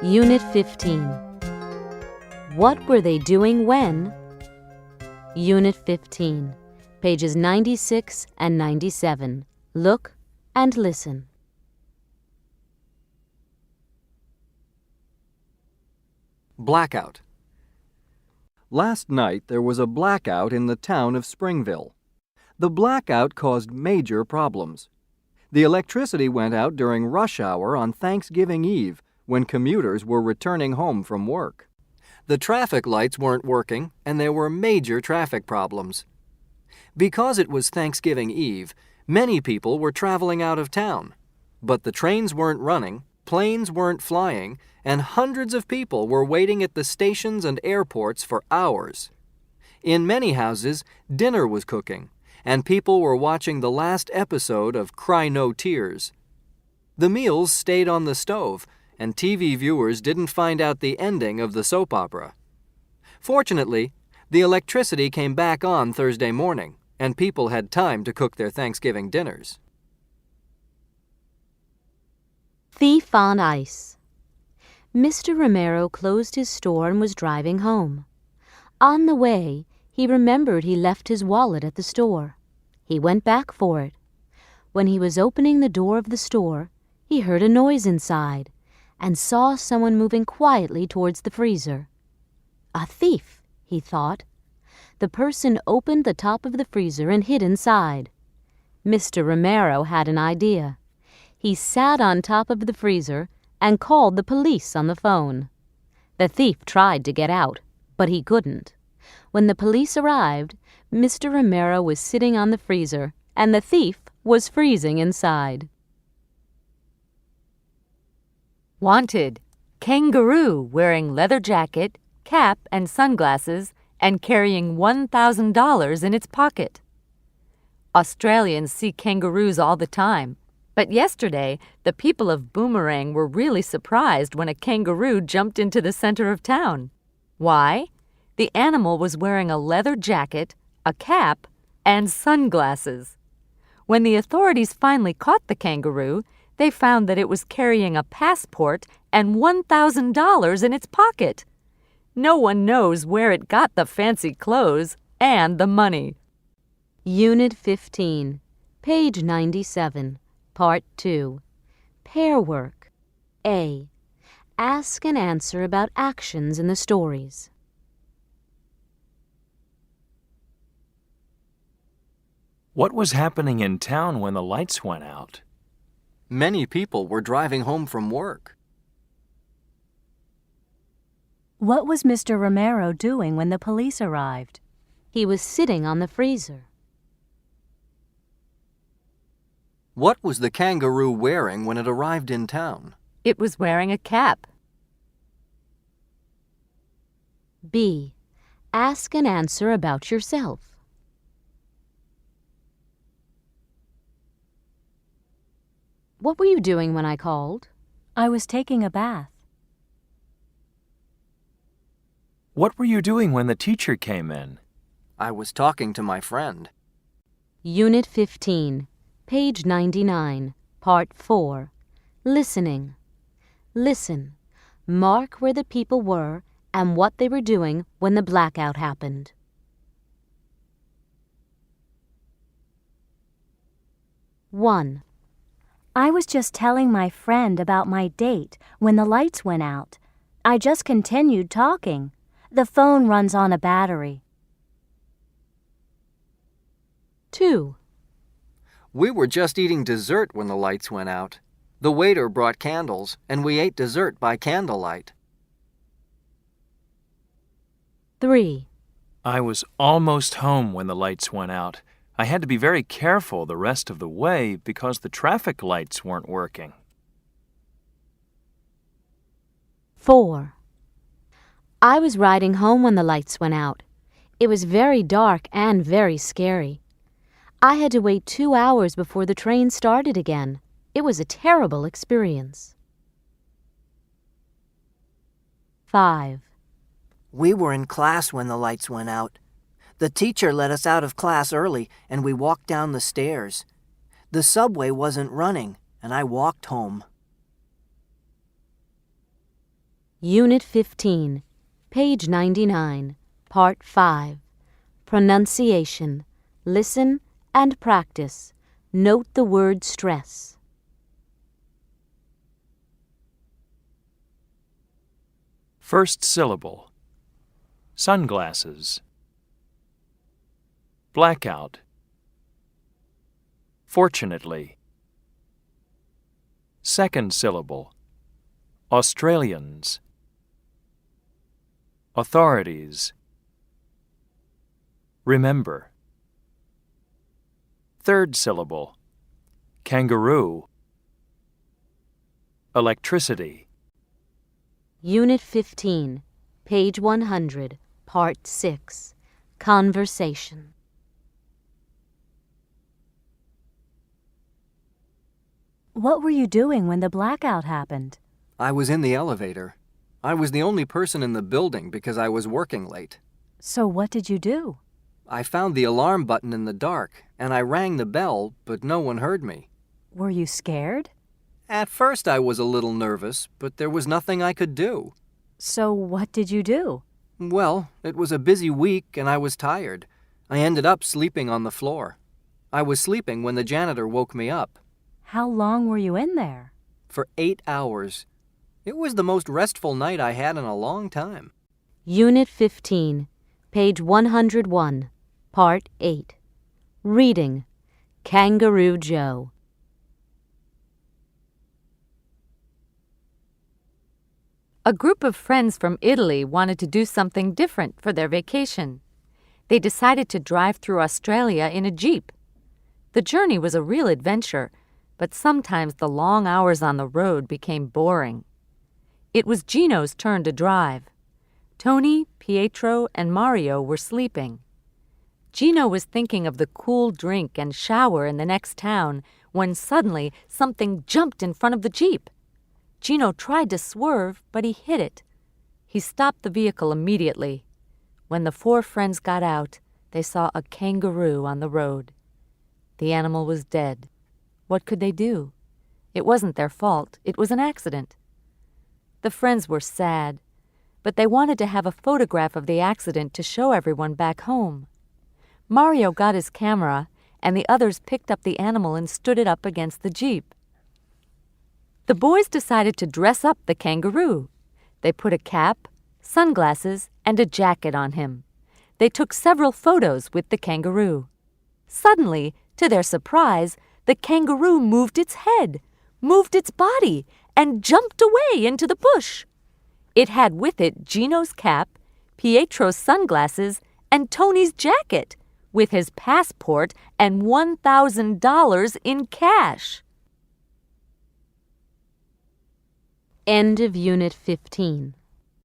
Unit 15. What were they doing when? Unit 15, pages 96 and 97. Look and listen. Blackout. Last night there was a blackout in the town of Springville. The blackout caused major problems. The electricity went out during rush hour on Thanksgiving Eve when commuters were returning home from work. The traffic lights weren't working and there were major traffic problems. Because it was Thanksgiving Eve, many people were traveling out of town. But the trains weren't running, planes weren't flying, and hundreds of people were waiting at the stations and airports for hours. In many houses, dinner was cooking, and people were watching the last episode of Cry No Tears. The meals stayed on the stove, and TV viewers didn't find out the ending of the soap opera. Fortunately, the electricity came back on Thursday morning, and people had time to cook their Thanksgiving dinners. Thief on Ice. Mr. Romero closed his store and was driving home. On the way, he remembered he left his wallet at the store. He went back for it. When he was opening the door of the store, he heard a noise inside and saw someone moving quietly towards the freezer. A thief, he thought. The person opened the top of the freezer and hid inside. Mr. Romero had an idea. He sat on top of the freezer and called the police on the phone. The thief tried to get out, but he couldn't. When the police arrived, Mr. Romero was sitting on the freezer and the thief was freezing inside. Wanted. Kangaroo wearing leather jacket, cap and sunglasses and carrying $1,000 in its pocket. Australians see kangaroos all the time, but yesterday the people of Boomerang were really surprised when a kangaroo jumped into the center of town. Why? The animal was wearing a leather jacket, a cap, and sunglasses. When the authorities finally caught the kangaroo, they found that it was carrying a passport and $1,000 in its pocket. No one knows where it got the fancy clothes and the money. Unit 15, page 97, Part 2. Pair work. A. Ask and answer about actions in the stories. What was happening in town when the lights went out? Many people were driving home from work. What was Mr. Romero doing when the police arrived? He was sitting on the freezer. What was the kangaroo wearing when it arrived in town? It was wearing a cap. B. Ask and answer about yourself. What were you doing when I called? I was taking a bath. What were you doing when the teacher came in? I was talking to my friend. Unit 15, page 99, Part 4. Listening. Listen. Mark where the people were and what they were doing when the blackout happened. One. I was just telling my friend about my date when the lights went out. I just continued talking. The phone runs on a battery. 2. We were just eating dessert when the lights went out. The waiter brought candles, and we ate dessert by candlelight. 3. I was almost home when the lights went out. I had to be very careful the rest of the way because the traffic lights weren't working. 4. I was riding home when the lights went out. It was very dark and very scary. I had to wait 2 hours before the train started again. It was a terrible experience. 5. We were in class when the lights went out. The teacher let us out of class early, and we walked down the stairs. The subway wasn't running, and I walked home. Unit 15, page 99, Part 5. Pronunciation. Listen and practice. Note the word stress. First syllable. Sunglasses. Blackout. Fortunately. Second syllable. Australians. Authorities. Remember. Third syllable. Kangaroo. Electricity. Unit 15, page 100, Part 6. Conversation. What were you doing when the blackout happened? I was in the elevator. I was the only person in the building because I was working late. So what did you do? I found the alarm button in the dark, and I rang the bell, but no one heard me. Were you scared? At first I was a little nervous, but there was nothing I could do. So what did you do? Well, it was a busy week and I was tired. I ended up sleeping on the floor. I was sleeping when the janitor woke me up. How long were you in there? For 8 hours. It was the most restful night I had in a long time. Unit 15, page 101, Part 8. Reading. Kangaroo Joe. A group of friends from Italy wanted to do something different for their vacation. They decided to drive through Australia in a Jeep. The journey was a real adventure, but sometimes the long hours on the road became boring. It was Gino's turn to drive. Tony, Pietro, and Mario were sleeping. Gino was thinking of the cool drink and shower in the next town when suddenly something jumped in front of the Jeep. Gino tried to swerve, but he hit it. He stopped the vehicle immediately. When the four friends got out, they saw a kangaroo on the road. The animal was dead. What could they do? It wasn't their fault. It was an accident. The friends were sad, but they wanted to have a photograph of the accident to show everyone back home. Mario got his camera, and the others picked up the animal and stood it up against the Jeep. The boys decided to dress up the kangaroo. They put a cap, sunglasses, and a jacket on him. They took several photos with the kangaroo. Suddenly, to their surprise, the kangaroo moved its head, moved its body, and jumped away into the bush. It had with it Gino's cap, Pietro's sunglasses, and Tony's jacket, with his passport and $1,000 in cash. End of Unit 15.